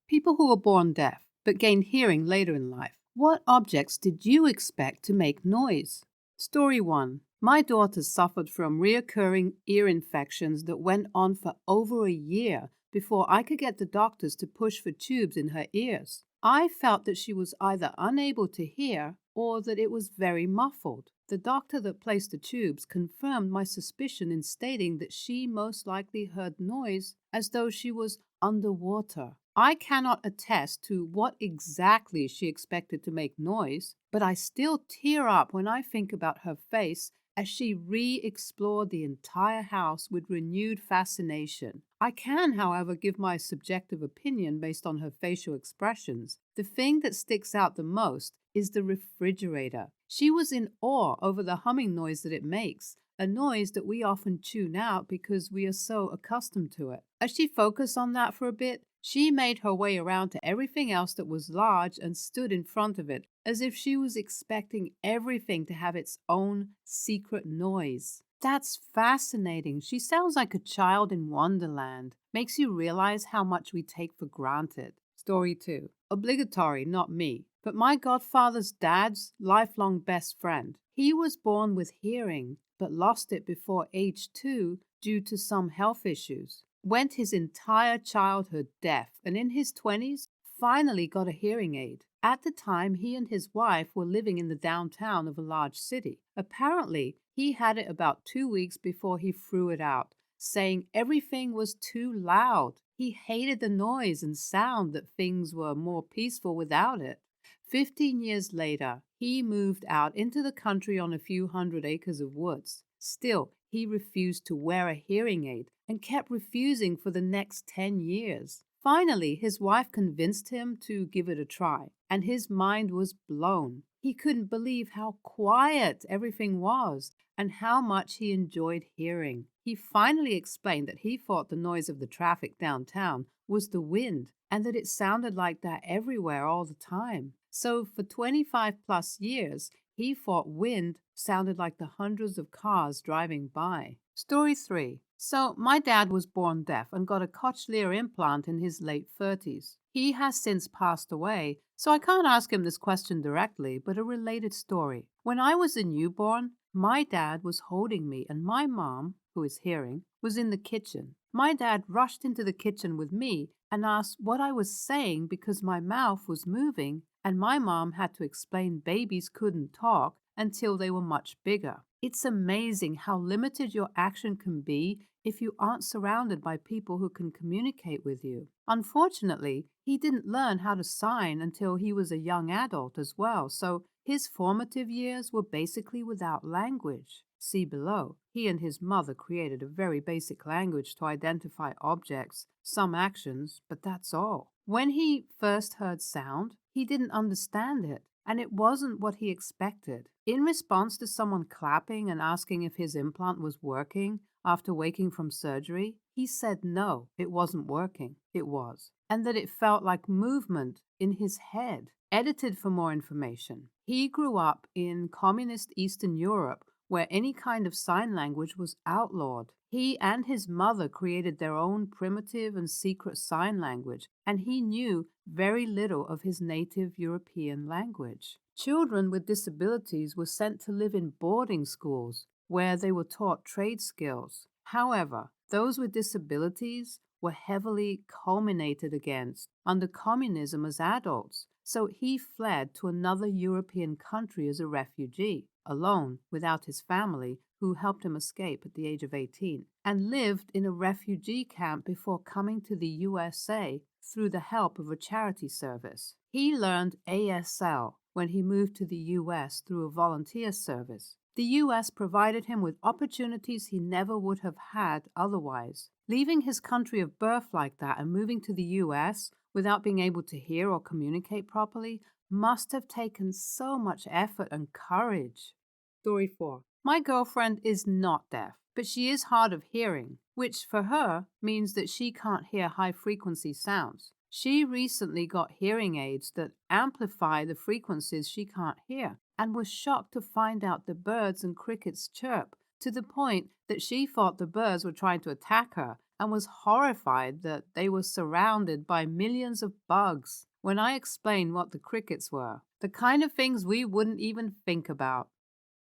People who were born deaf but gained hearing later in life. What objects did you expect to make noise? Story 1. My daughter suffered from reoccurring ear infections that went on for over a year before I could get the doctors to push for tubes in her ears. I felt that she was either unable to hear or that it was very muffled. The doctor that placed the tubes confirmed my suspicion in stating that she most likely heard noise as though she was underwater. I cannot attest to what exactly she expected to make noise, but I still tear up when I think about her face as she re-explored the entire house with renewed fascination. I can, however, give my subjective opinion based on her facial expressions. The thing that sticks out the most is the refrigerator. She was in awe over the humming noise that it makes, a noise that we often tune out because we are so accustomed to it. As she focused on that for a bit, she made her way around to everything else that was large and stood in front of it, as if she was expecting everything to have its own secret noise. That's fascinating. She sounds like a child in Wonderland. Makes you realize how much we take for granted. Story 2. Obligatory, not me, but my godfather's dad's lifelong best friend. He was born with hearing, but lost it before age 2 due to some health issues. Went his entire childhood deaf, and in his 20s finally got a hearing aid. At the time, he and his wife were living in the downtown of a large city. Apparently, he had it about 2 weeks before he threw it out, saying everything was too loud. He hated the noise and sound, that things were more peaceful without it. 15 years later, he moved out into the country on a few hundred acres of woods. Still, he refused to wear a hearing aid and kept refusing for the next 10 years. Finally, his wife convinced him to give it a try, and his mind was blown. He couldn't believe how quiet everything was and how much he enjoyed hearing. He finally explained that he thought the noise of the traffic downtown was the wind and that it sounded like that everywhere all the time. So for 25 plus years, he thought wind sounded like the hundreds of cars driving by. Story 3. So my dad was born deaf and got a cochlear implant in his late 30s. He has since passed away, so I can't ask him this question directly, but a related story. When I was a newborn, my dad was holding me and my mom, who is hearing, was in the kitchen. My dad rushed into the kitchen with me and asked what I was saying because my mouth was moving, and my mom had to explain babies couldn't talk until they were much bigger. It's amazing how limited your action can be if you aren't surrounded by people who can communicate with you. Unfortunately, he didn't learn how to sign until he was a young adult as well, so his formative years were basically without language. See below. He and his mother created a very basic language to identify objects, some actions, but that's all. When he first heard sound, he didn't understand it, and it wasn't what he expected. In response to someone clapping and asking if his implant was working after waking from surgery, he said no, it wasn't working. It was. And that it felt like movement in his head. Edited for more information. He grew up in communist Eastern Europe, where any kind of sign language was outlawed. He and his mother created their own primitive and secret sign language, and he knew very little of his native European language. Children with disabilities were sent to live in boarding schools, where they were taught trade skills. However, those with disabilities were heavily culminated against under communism as adults, so he fled to another European country as a refugee, alone, without his family, who helped him escape at the age of 18, and lived in a refugee camp before coming to the USA through the help of a charity service. He learned ASL when he moved to the US through a volunteer service. The US provided him with opportunities he never would have had otherwise. Leaving his country of birth like that and moving to the US without being able to hear or communicate properly must have taken so much effort and courage. Story 4. My girlfriend is not deaf, but she is hard of hearing, which for her means that she can't hear high-frequency sounds. She recently got hearing aids that amplify the frequencies she can't hear, and was shocked to find out the birds and crickets chirp, to the point that she thought the birds were trying to attack her and was horrified that they were surrounded by millions of bugs when I explained what the crickets were, the kind of things we wouldn't even think about.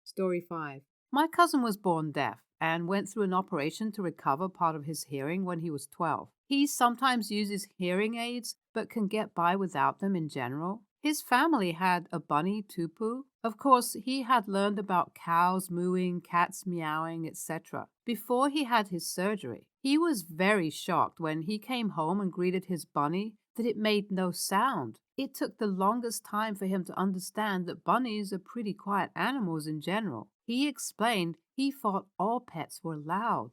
Story 5. My cousin was born deaf and went through an operation to recover part of his hearing when he was 12. He sometimes uses hearing aids but can get by without them in general. His family had a bunny tupu. Of course, he had learned about cows mooing, cats meowing, etc. before he had his surgery. He was very shocked when he came home and greeted his bunny that it made no sound. It took the longest time for him to understand that bunnies are pretty quiet animals in general. He explained he thought all pets were loud.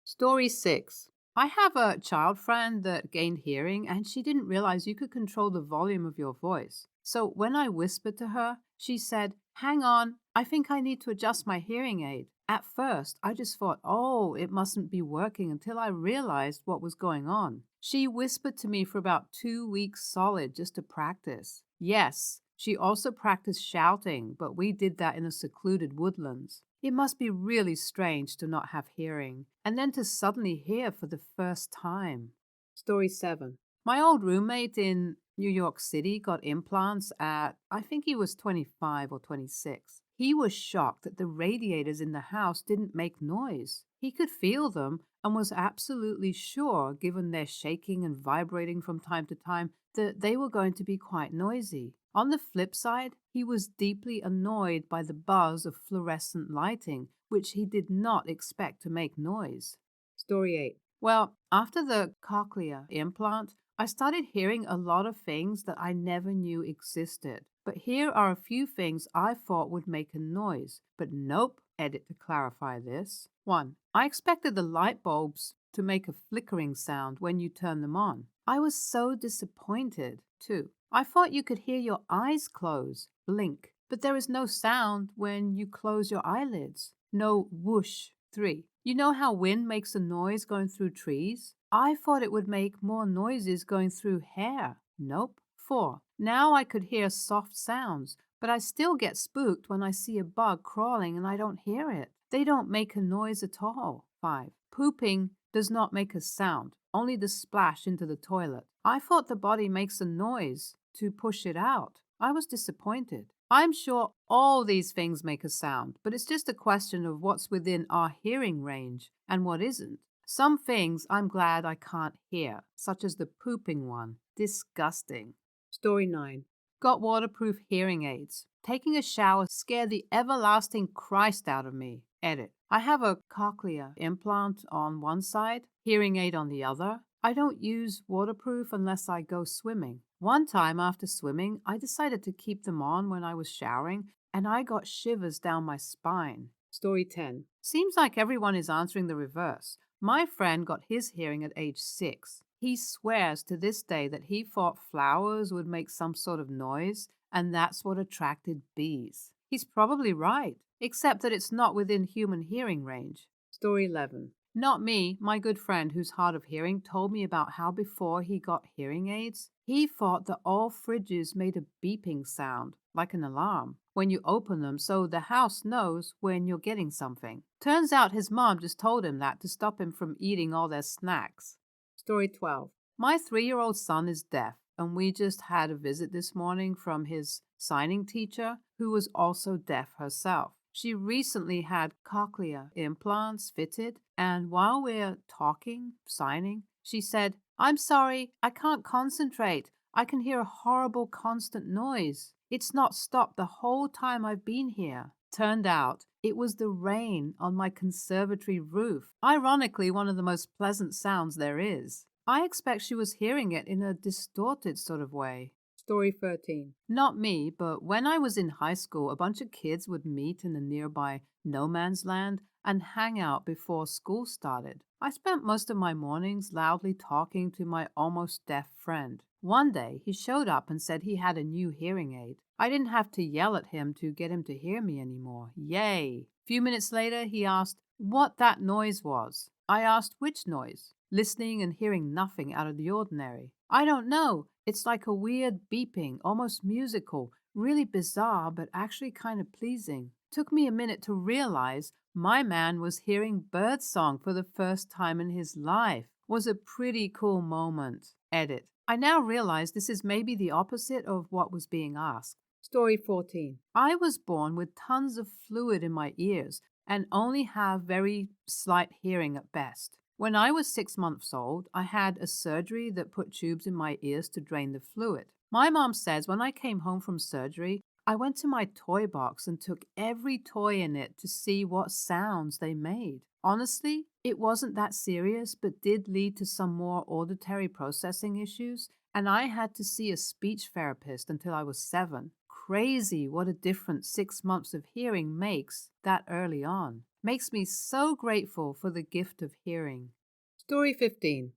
Story 6. I have a child friend that gained hearing and she didn't realize you could control the volume of your voice. So when I whispered to her, she said, "Hang on, I think I need to adjust my hearing aid." At first, I just thought, oh, it mustn't be working until I realized what was going on. She whispered to me for about 2 weeks solid just to practice. Yes, she also practiced shouting, but we did that in a secluded woodlands. It must be really strange to not have hearing, and then to suddenly hear for the first time. Story 7. My old roommate in New York City got implants at, I think he was 25 or 26. He was shocked that the radiators in the house didn't make noise. He could feel them and was absolutely sure, given their shaking and vibrating from time to time, that they were going to be quite noisy. On the flip side, he was deeply annoyed by the buzz of fluorescent lighting, which he did not expect to make noise. Story 8. Well, after the cochlea implant, I started hearing a lot of things that I never knew existed. But here are a few things I thought would make a noise. But nope, edit to clarify this. 1. I expected the light bulbs to make a flickering sound when you turn them on. I was so disappointed. 2. I thought you could hear your eyes close, blink, but there is no sound when you close your eyelids. No whoosh. 3. You know how wind makes a noise going through trees? I thought it would make more noises going through hair. Nope. 4. Now I could hear soft sounds, but I still get spooked when I see a bug crawling and I don't hear it. They don't make a noise at all. 5. Pooping does not make a sound, only the splash into the toilet. I thought the body makes a noise to push it out. I was disappointed. I'm sure all these things make a sound, but it's just a question of what's within our hearing range and what isn't. Some things I'm glad I can't hear, such as the pooping one. Disgusting. Story 9. Got waterproof hearing aids. Taking a shower scared the everlasting Christ out of me. Edit. I have a cochlea implant on one side, hearing aid on the other. I don't use waterproof unless I go swimming. One time after swimming, I decided to keep them on when I was showering, and I got shivers down my spine. Story 10. Seems like everyone is answering the reverse. My friend got his hearing at age 6. He swears to this day that he thought flowers would make some sort of noise, and that's what attracted bees. He's probably right, except that it's not within human hearing range. Story 11. Not me, my good friend who's hard of hearing told me about how before he got hearing aids, he thought that all fridges made a beeping sound, like an alarm, when you open them so the house knows when you're getting something. Turns out his mom just told him that to stop him from eating all their snacks. Story 12. My 3-year-old son is deaf, and we just had a visit this morning from his signing teacher, who was also deaf herself. She recently had cochlea implants fitted, and while we're talking, signing, she said, "I'm sorry, I can't concentrate. I can hear a horrible constant noise. It's not stopped the whole time I've been here." Turned out it was the rain on my conservatory roof. Ironically, one of the most pleasant sounds there is. I expect she was hearing it in a distorted sort of way. Story 13. Not me, but when I was in high school, a bunch of kids would meet in the nearby no man's land and hang out before school started. I spent most of my mornings loudly talking to my almost deaf friend. One day, he showed up and said he had a new hearing aid. I didn't have to yell at him to get him to hear me anymore. Yay! A few minutes later, he asked what that noise was. I asked which noise, listening and hearing nothing out of the ordinary. I don't know. It's like a weird beeping, almost musical, really bizarre, but actually kind of pleasing. Took me a minute to realize my man was hearing birdsong for the first time in his life. was a pretty cool moment. Edit. I now realize this is maybe the opposite of what was being asked. Story 14. I was born with tons of fluid in my ears and only have very slight hearing at best. When I was 6 months old, I had a surgery that put tubes in my ears to drain the fluid. My mom says when I came home from surgery, I went to my toy box and took every toy in it to see what sounds they made. Honestly, it wasn't that serious, but did lead to some more auditory processing issues, and I had to see a speech therapist until I was 7. Crazy what a difference 6 months of hearing makes that early on. Makes me so grateful for the gift of hearing. Story 15.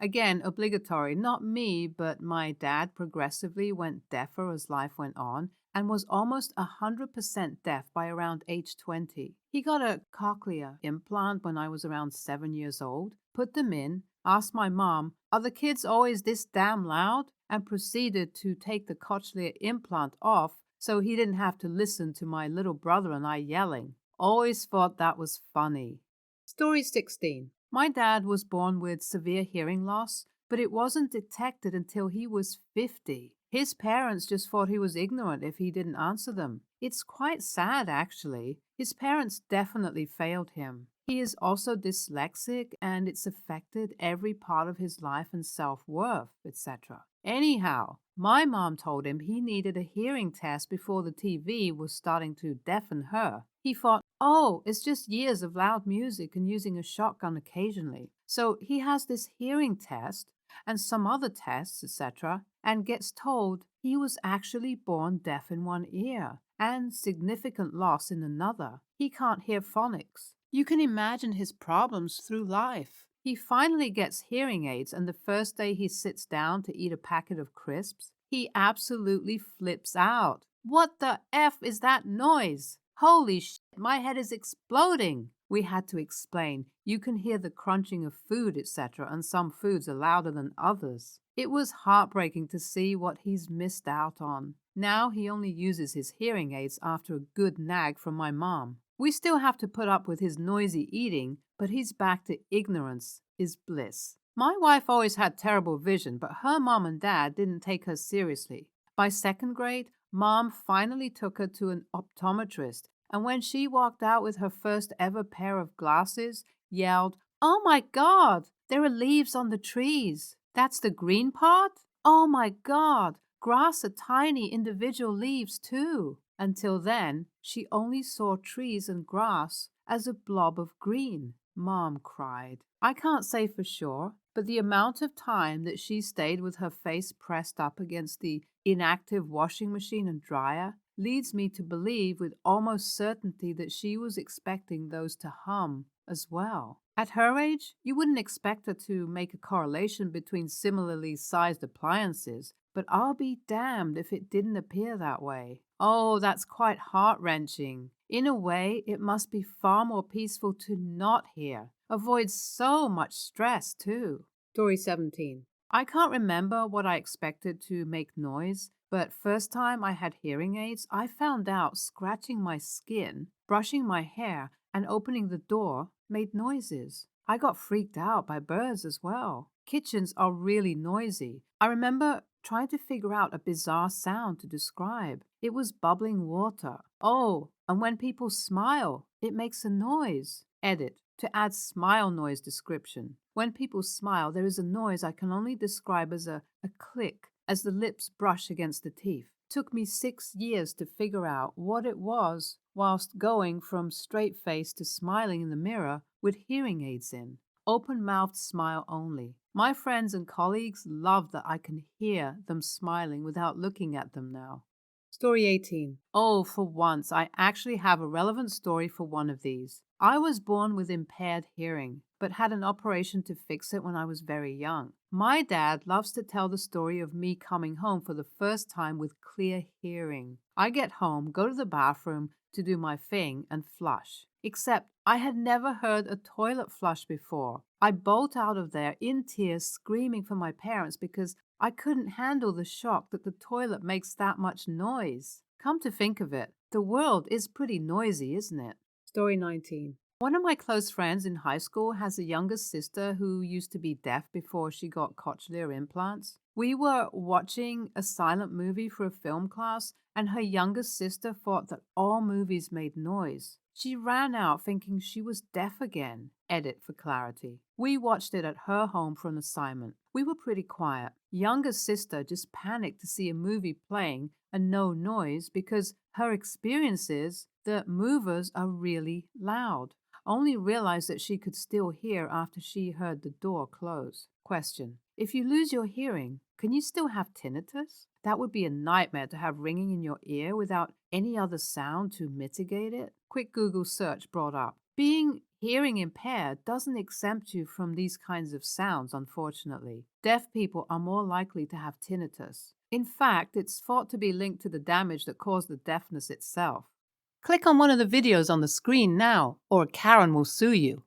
Again, obligatory. Not me, but my dad progressively went deafer as life went on and was almost 100% deaf by around age 20. He got a cochlear implant when I was around 7 years old, put them in, asked my mom, "Are the kids always this damn loud?" and proceeded to take the cochlear implant off so he didn't have to listen to my little brother and I yelling. Always thought that was funny. Story 16. My dad was born with severe hearing loss, but it wasn't detected until he was 50. His parents just thought he was ignorant if he didn't answer them. It's quite sad, actually. His parents definitely failed him. He is also dyslexic, and it's affected every part of his life and self-worth, etc. Anyhow, my mom told him he needed a hearing test before the TV was starting to deafen her. He thought, oh, it's just years of loud music and using a shotgun occasionally. So he has this hearing test and some other tests, etc., and gets told he was actually born deaf in one ear and significant loss in another. He can't hear phonics. You can imagine his problems through life. He finally gets hearing aids, and the first day he sits down to eat a packet of crisps, he absolutely flips out. What the F is that noise? Holy shit, my head is exploding. We had to explain. You can hear the crunching of food, etc., and some foods are louder than others. It was heartbreaking to see what he's missed out on. Now he only uses his hearing aids after a good nag from my mom. We still have to put up with his noisy eating, but he's back to ignorance is bliss. My wife always had terrible vision, but her mom and dad didn't take her seriously. By 2nd grade, Mom finally took her to an optometrist, and when she walked out with her first ever pair of glasses, yelled, "Oh my God, there are leaves on the trees. That's the green part? Oh my God, grass are tiny individual leaves too." Until then, she only saw trees and grass as a blob of green. Mom cried. I can't say for sure, but the amount of time that she stayed with her face pressed up against the inactive washing machine and dryer leads me to believe with almost certainty that she was expecting those to hum as well. At her age, you wouldn't expect her to make a correlation between similarly sized appliances, but I'll be damned if it didn't appear that way. Oh, that's quite heart-wrenching. In a way, it must be far more peaceful to not hear. Avoids so much stress, too. Story 17. I can't remember what I expected to make noise, but first time I had hearing aids, I found out scratching my skin, brushing my hair, and opening the door made noises. I got freaked out by birds as well. Kitchens are really noisy. I remember trying to figure out a bizarre sound to describe. It was bubbling water. Oh, and when people smile, it makes a noise. Edit. To add smile noise description. When people smile, there is a noise I can only describe as a click as the lips brush against the teeth. Took me 6 years to figure out what it was whilst going from straight face to smiling in the mirror with hearing aids in. Open-mouthed smile only. My friends and colleagues love that I can hear them smiling without looking at them now. Story 18. Oh, for once, I actually have a relevant story for one of these. I was born with impaired hearing, but had an operation to fix it when I was very young. My dad loves to tell the story of me coming home for the first time with clear hearing. I get home, go to the bathroom to do my thing, and flush. Except I had never heard a toilet flush before. I bolt out of there in tears, screaming for my parents because I couldn't handle the shock that the toilet makes that much noise. Come to think of it, the world is pretty noisy, isn't it? Story 19. One of my close friends in high school has a younger sister who used to be deaf before she got cochlear implants. We were watching a silent movie for a film class, and her younger sister thought that all movies made noise. She ran out thinking she was deaf again. Edit for clarity. We watched it at her home for an assignment. We were pretty quiet. Younger sister just panicked to see a movie playing and no noise because her experience is that movers are really loud. Only realized that she could still hear after she heard the door close. Question: if you lose your hearing, can you still have tinnitus? That would be a nightmare to have ringing in your ear without any other sound to mitigate it. Quick Google search brought up. Being hearing impaired doesn't exempt you from these kinds of sounds, unfortunately. Deaf people are more likely to have tinnitus. In fact, it's thought to be linked to the damage that caused the deafness itself. Click on one of the videos on the screen now, or Karen will sue you.